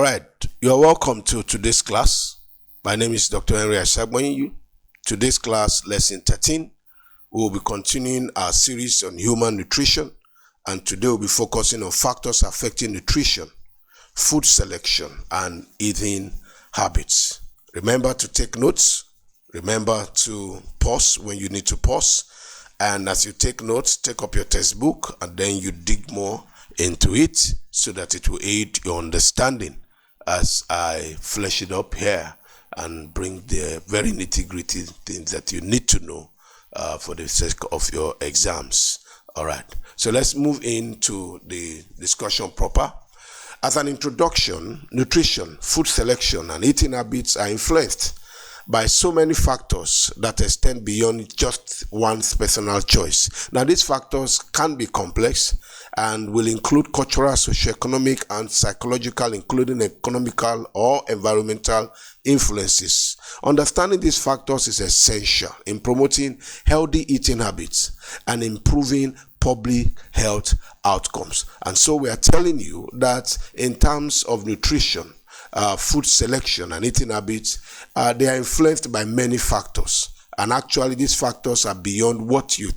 right, you're welcome to today's class. My name is Dr. Henry Asagbanyu. Today's class, lesson 13, we will be continuing our series on human nutrition, and today we'll be focusing on factors affecting nutrition, food selection, and eating habits. Remember to take notes. Remember to pause when you need to pause. And as you take notes, take up your textbook and then you dig more into it so that it will aid your understanding as I flesh it up here and bring the very nitty-gritty things that you need to know for the sake of your exams. All right, so let's move into the discussion proper. As an introduction, nutrition, food selection, and eating habits are influenced by so many factors that extend beyond just one's personal choice. Now, these factors can be complex and will include cultural, socioeconomic, and psychological, including economical or environmental influences. Understanding these factors is essential in promoting healthy eating habits and improving public health outcomes. And so we are telling you that in terms of nutrition, food selection, and eating habits, they are influenced by many factors. And actually, these factors are beyond what you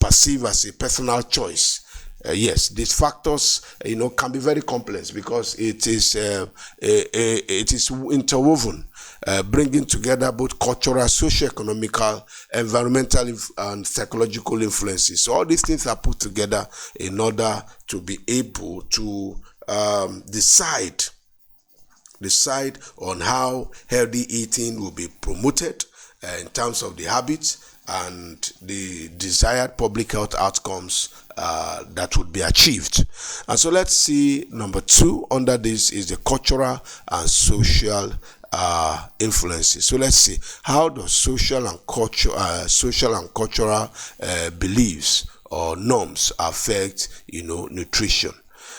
perceive as a personal choice. Yes, these factors, can be very complex because it is interwoven, bringing together both cultural, socioeconomical, environmental, and psychological influences. So all these things are put together in order to be able to decide on how healthy eating will be promoted in terms of the habits and the desired public health outcomes that would be achieved. And so let's see, number 2 under this is the cultural and social influences. So let's see, how does social and cultural beliefs or norms affect nutrition?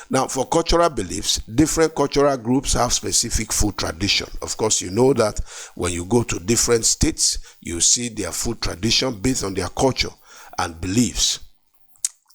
Now, for cultural beliefs, different cultural groups have specific food tradition. Of course, you know that when you go to different states, you see their food tradition based on their culture and beliefs.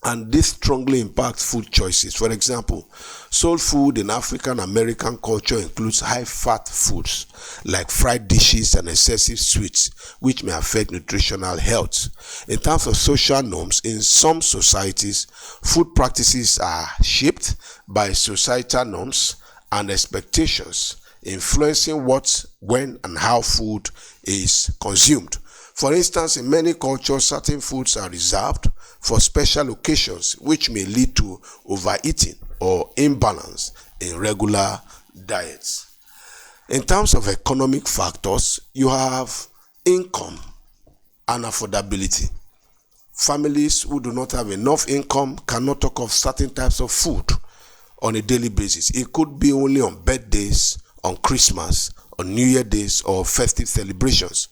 And this strongly impacts food choices. For example, soul food in African American culture includes high-fat foods like fried dishes and excessive sweets, which may affect nutritional health. In terms of social norms, in some societies, food practices are shaped by societal norms and expectations, influencing what, when, and how food is consumed. For instance, in many cultures, certain foods are reserved for special occasions, which may lead to overeating or imbalance in regular diets. In terms of economic factors, you have income and affordability. Families who do not have enough income cannot talk of certain types of food on a daily basis. It could be only on birthdays, on Christmas, on New Year days, or festive celebrations.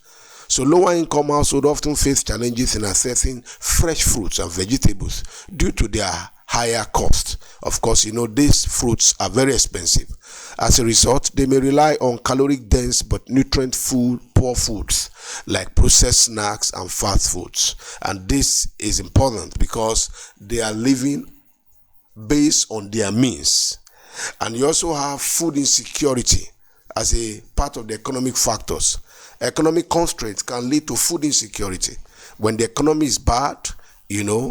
So lower income households often face challenges in accessing fresh fruits and vegetables due to their higher cost. Of course, these fruits are very expensive. As a result, they may rely on caloric-dense but nutrient-poor foods like processed snacks and fast foods. And this is important because they are living based on their means. And you also have food insecurity as a part of the economic factors. Economic constraints can lead to food insecurity. When the economy is bad,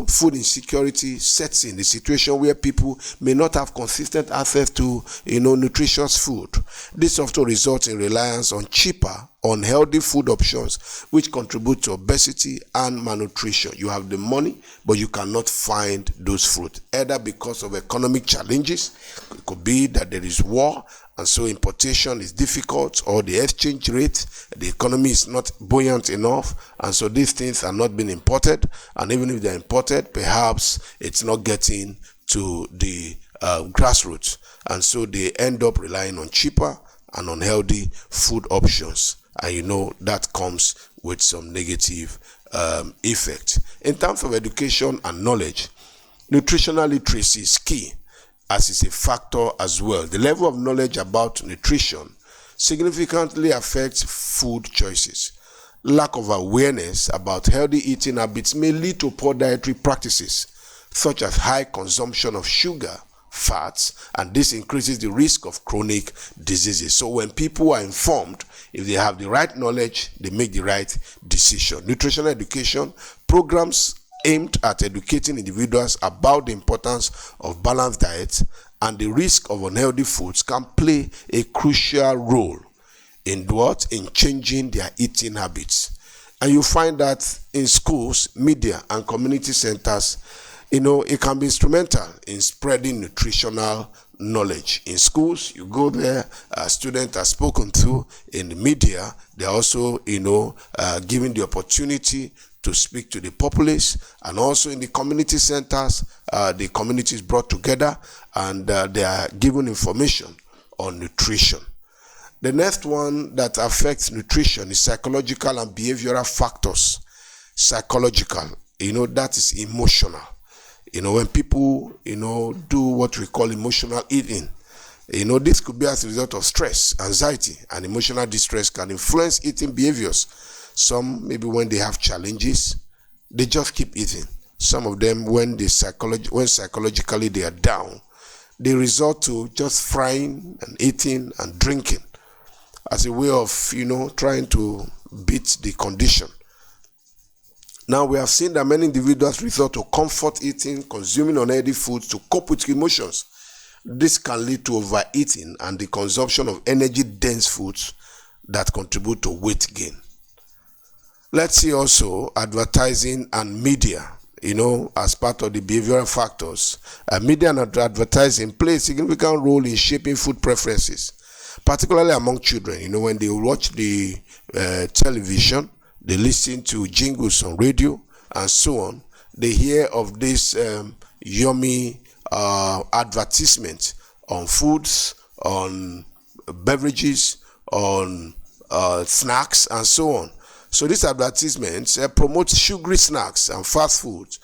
food insecurity sets in, the situation where people may not have consistent access to, nutritious food. This often results in reliance on cheaper, unhealthy food options, which contribute to obesity and malnutrition. You have the money, but you cannot find those fruits, either because of economic challenges. It could be that there is war, and so importation is difficult, or the exchange rate, the economy is not buoyant enough, and so these things are not being imported. And even if they're imported, perhaps it's not getting to the grassroots, and so they end up relying on cheaper and unhealthy food options. And that comes with some negative effect. In terms of education and knowledge, nutritional literacy is key, as is a factor as well. The level of knowledge about nutrition significantly affects food choices. Lack of awareness about healthy eating habits may lead to poor dietary practices, such as high consumption of sugar fats, and this increases the risk of chronic diseases. So when people are informed, if they have the right knowledge, they make the right decision. Nutritional education programs aimed at educating individuals about the importance of balanced diet and the risk of unhealthy foods can play a crucial role in changing their eating habits. And you find that in schools, media, and community centers, it can be instrumental in spreading nutritional knowledge. In schools, you go there, students are spoken to. In the media, they're also, given the opportunity to speak to the populace, and also in the community centers, the community is brought together and they are given information on nutrition. The next one that affects nutrition is psychological and behavioral factors. Psychological, that is emotional. When people, do what we call emotional eating, this could be as a result of stress, anxiety, and emotional distress can influence eating behaviors. Some, maybe when they have challenges, they just keep eating. Some of them, when psychologically they are down, they resort to just frying and eating and drinking as a way of, trying to beat the condition. Now, we have seen that many individuals resort to comfort eating, consuming unhealthy foods to cope with emotions. This can lead to overeating and the consumption of energy-dense foods that contribute to weight gain. Let's see also advertising and media, as part of the behavioral factors. Media and advertising play a significant role in shaping food preferences, particularly among children. When they watch the television, they listen to jingles on radio and so on. They hear of this yummy advertisement on foods, on beverages, on snacks, and so on. So these advertisements promote sugary snacks and fast foods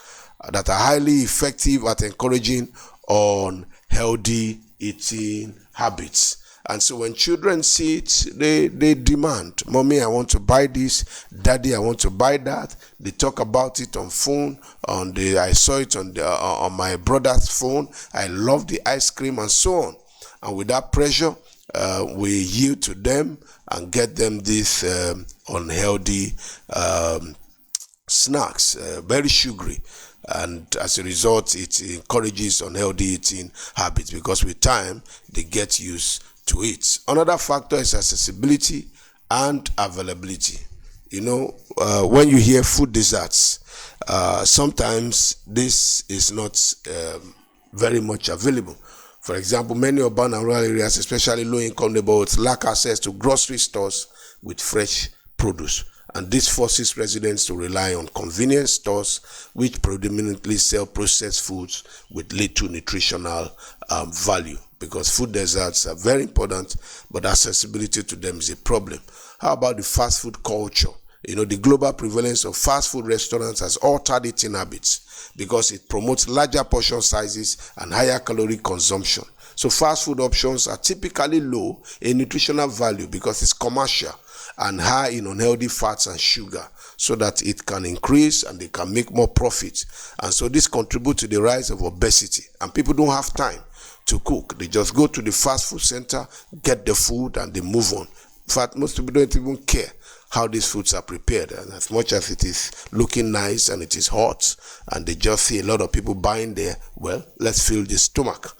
that are highly effective at encouraging unhealthy eating habits. And so when children see it, they demand, "Mommy, I want to buy this. Daddy, I want to buy that." They talk about it on phone. I saw it on my brother's phone. I love the ice cream and so on. And with that pressure, we yield to them and get them these unhealthy snacks, very sugary. And as a result, it encourages unhealthy eating habits because with time, they get used to it. Another factor is accessibility and availability. When you hear food desserts, sometimes this is not very much available. For example, many urban and rural areas, especially low-income neighborhoods, lack access to grocery stores with fresh produce. And this forces residents to rely on convenience stores, which predominantly sell processed foods with little nutritional value. Because food deserts are very important, but accessibility to them is a problem. How about the fast food culture? The global prevalence of fast food restaurants has altered eating habits because it promotes larger portion sizes and higher calorie consumption. So fast food options are typically low in nutritional value because it's commercial and high in unhealthy fats and sugar, so that it can increase and they can make more profit. And so this contributes to the rise of obesity, and people don't have time to cook. They just go to the fast food center, get the food, and they move on. In fact, most people don't even care how these foods are prepared, and as much as it is looking nice and it is hot and they just see a lot of people buying there, well, let's fill the stomach.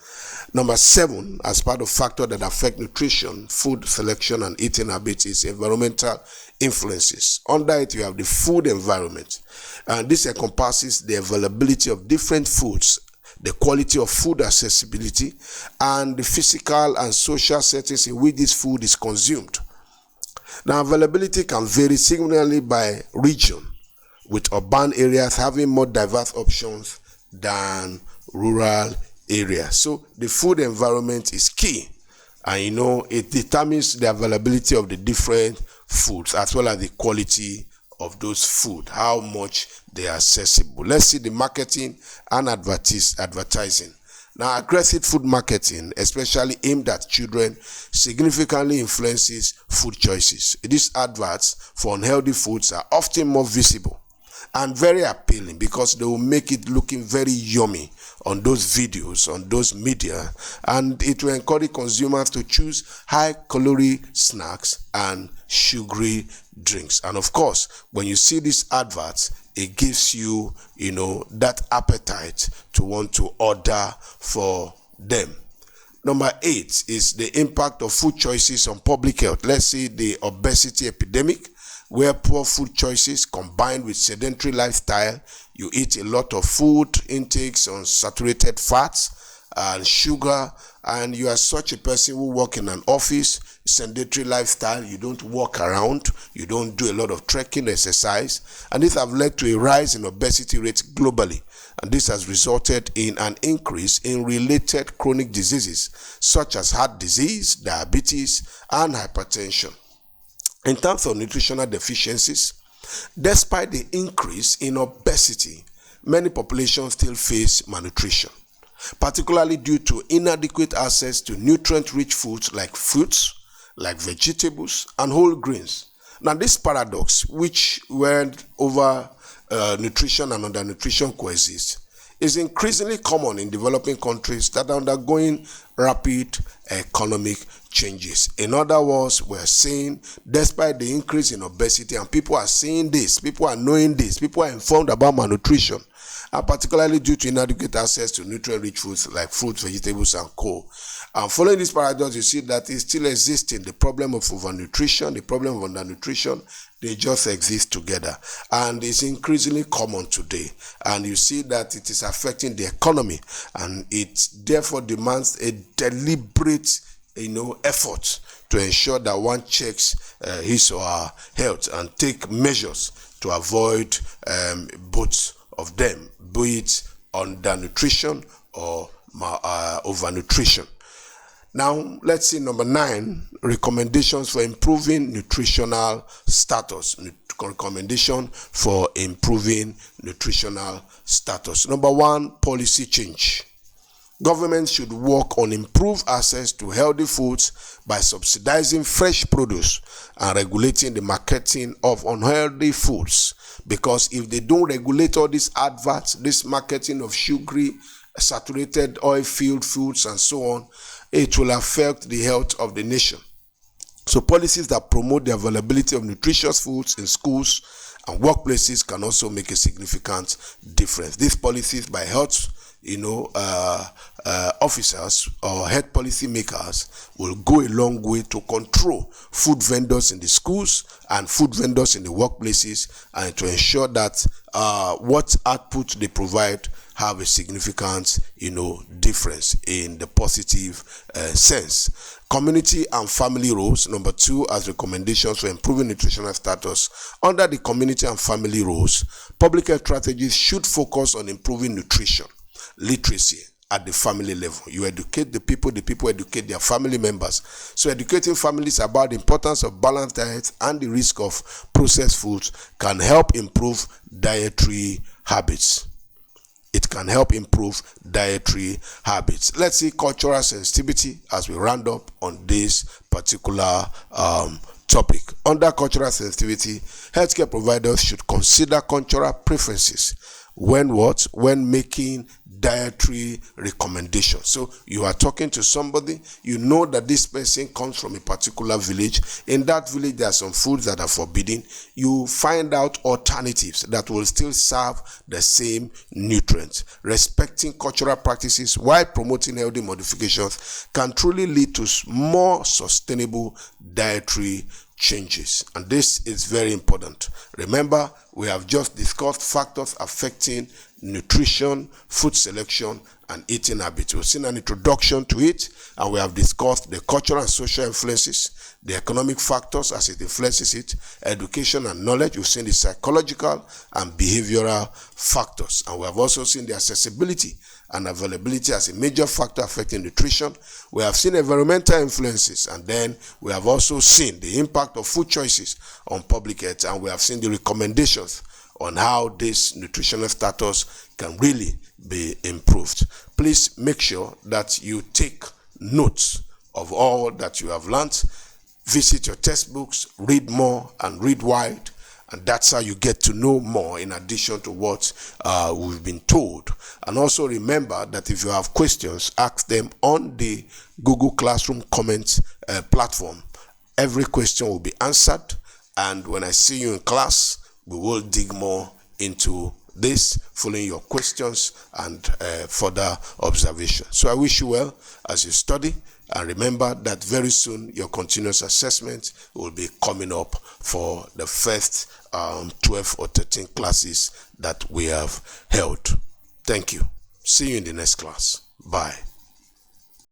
Number 7, as part of factors that affect nutrition, food selection, and eating habits, is environmental influences. Under it, you have the food environment, and this encompasses the availability of different foods, the quality of food accessibility, and the physical and social settings in which this food is consumed. Now, availability can vary significantly by region, with urban areas having more diverse options than rural areas. So the food environment is key, and it determines the availability of the different foods as well as the quality of those food, how much they are accessible. Let's see the marketing and advertising. Now, aggressive food marketing, especially aimed at children, significantly influences food choices. These adverts for unhealthy foods are often more visible and very appealing because they will make it looking very yummy on those videos, on those media, and it will encourage consumers to choose high-calorie snacks and sugary drinks. And of course, when you see these adverts, it gives you, that appetite to want to order for them. Number 8 is the impact of food choices on public health. Let's see the obesity epidemic, where poor food choices combined with sedentary lifestyle, you eat a lot of food intakes on saturated fats and sugar, and you are such a person who work in an office, sedentary lifestyle, you don't walk around, you don't do a lot of trekking exercise, and this have led to a rise in obesity rates globally. And this has resulted in an increase in related chronic diseases such as heart disease, diabetes, and hypertension. In terms of nutritional deficiencies, despite the increase in obesity, many populations still face malnutrition, particularly due to inadequate access to nutrient-rich foods like fruits, like vegetables, and whole grains. Now, this paradox, which where over nutrition and undernutrition coexist, is increasingly common in developing countries that are undergoing rapid economic changes. In other words, we're saying, despite the increase in obesity, and people are seeing this, people are knowing this, people are informed about malnutrition, and particularly due to inadequate access to nutrient-rich foods like fruits, vegetables, and co. And following this paradox, you see that it still exists in the problem of overnutrition, the problem of undernutrition. They just exist together, and it's increasingly common today. And you see that it is affecting the economy, and it therefore demands a deliberate, effort to ensure that one checks his or her health and take measures to avoid both of them, be it undernutrition or overnutrition. Now, let's see number 9, recommendations for improving nutritional status. Recommendation for improving nutritional status. Number 1, policy change. Government should work on improved access to healthy foods by subsidizing fresh produce and regulating the marketing of unhealthy foods. Because if they don't regulate all these adverts, this marketing of sugary, saturated oil-filled foods and so on, it will affect the health of the nation. So policies that promote the availability of nutritious foods in schools and workplaces can also make a significant difference. These policies by health officers or health policy makers will go a long way to control food vendors in the schools and food vendors in the workplaces, and to ensure that what output they provide have a significant, difference in the positive sense. Community and family roles. Number 2, as recommendations for improving nutritional status. Under the community and family roles, public health strategies should focus on improving nutrition literacy at the family level. You educate the people educate their family members. So educating families about the importance of balanced diet and the risk of processed foods can help improve dietary habits. It can help improve dietary habits. Let's see cultural sensitivity as we round up on this particular topic. Under cultural sensitivity, healthcare providers should consider cultural preferences when making dietary recommendations. So you are talking to somebody, you know that this person comes from a particular village. In that village, there are some foods that are forbidden. You find out alternatives that will still serve the same nutrients. Respecting cultural practices while promoting healthy modifications can truly lead to more sustainable dietary changes, and this is very important. Remember, we have just discussed factors affecting nutrition, food selection, and eating habits. We've seen an introduction to it, and we have discussed the cultural and social influences, the economic factors as it influences it, education and knowledge. We've seen the psychological and behavioral factors, and we have also seen the accessibility and availability as a major factor affecting nutrition. We have seen environmental influences, and then we have also seen the impact of food choices on public health, and we have seen the recommendations on how this nutritional status can really be improved. Please make sure that you take notes of all that you have learned. Visit your textbooks, read more and read wide, And that's how you get to know more in addition to what we've been told. And also remember that if you have questions, ask them on the Google Classroom comments platform. Every question will be answered. And when I see you in class, we will dig more into this, following your questions and further observation. So I wish you well as you study. And remember that very soon your continuous assessment will be coming up for the first 12 or 13 classes that we have held. Thank you. See you in the next class. Bye.